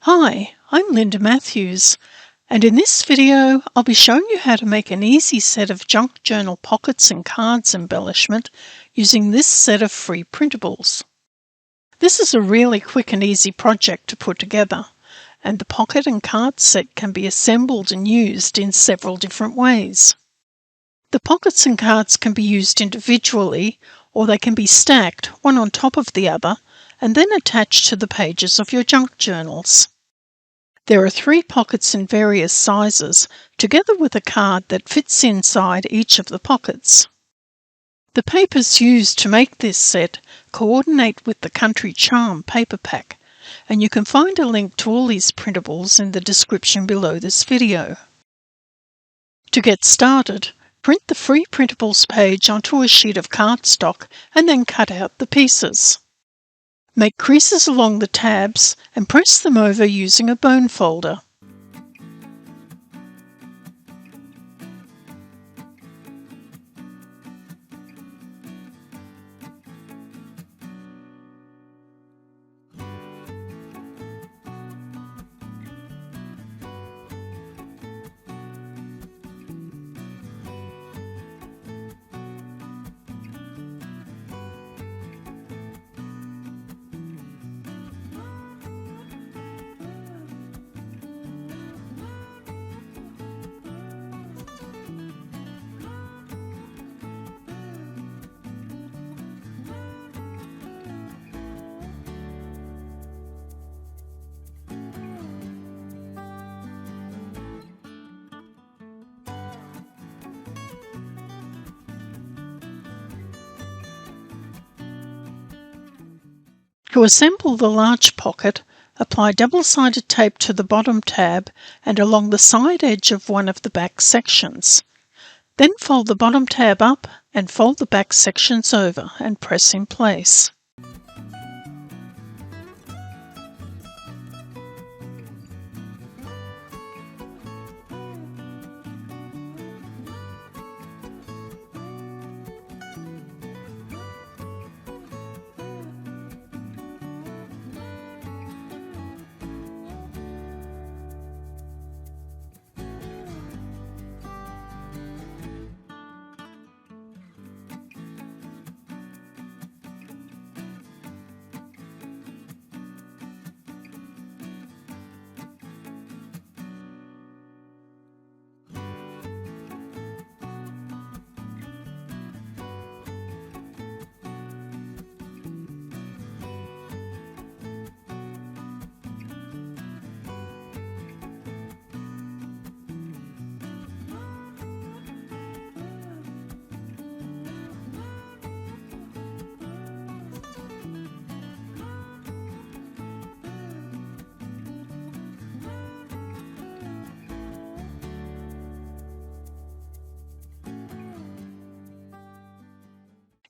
Hi, I'm Linda Matthews, and in this video I'll be showing you how to make an easy set of junk journal pockets and cards embellishment using this set of free printables. This is a really quick and easy project to put together, and the pocket and card set can be assembled and used in several different ways. The pockets and cards can be used individually, or they can be stacked one on top of the other and then attached to the pages of your junk journals. There are 3 pockets in various sizes, together with a card that fits inside each of the pockets. The papers used to make this set coordinate with the Country Charm paper pack, and you can find a link to all these printables in the description below this video. To get started, print the free printables page onto a sheet of cardstock and then cut out the pieces. Make creases along the tabs and press them over using a bone folder. To assemble the large pocket, apply double-sided tape to the bottom tab and along the side edge of one of the back sections. Then fold the bottom tab up and fold the back sections over and press in place.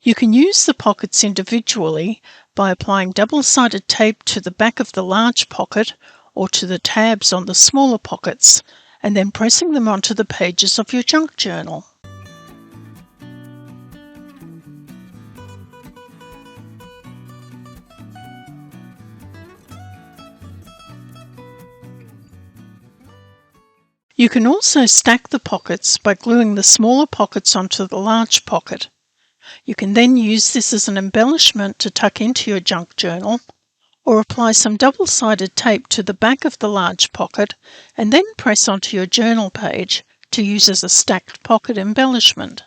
You can use the pockets individually by applying double-sided tape to the back of the large pocket or to the tabs on the smaller pockets, and then pressing them onto the pages of your junk journal. You can also stack the pockets by gluing the smaller pockets onto the large pocket. You can then use this as an embellishment to tuck into your junk journal, or apply some double-sided tape to the back of the large pocket and then press onto your journal page to use as a stacked pocket embellishment.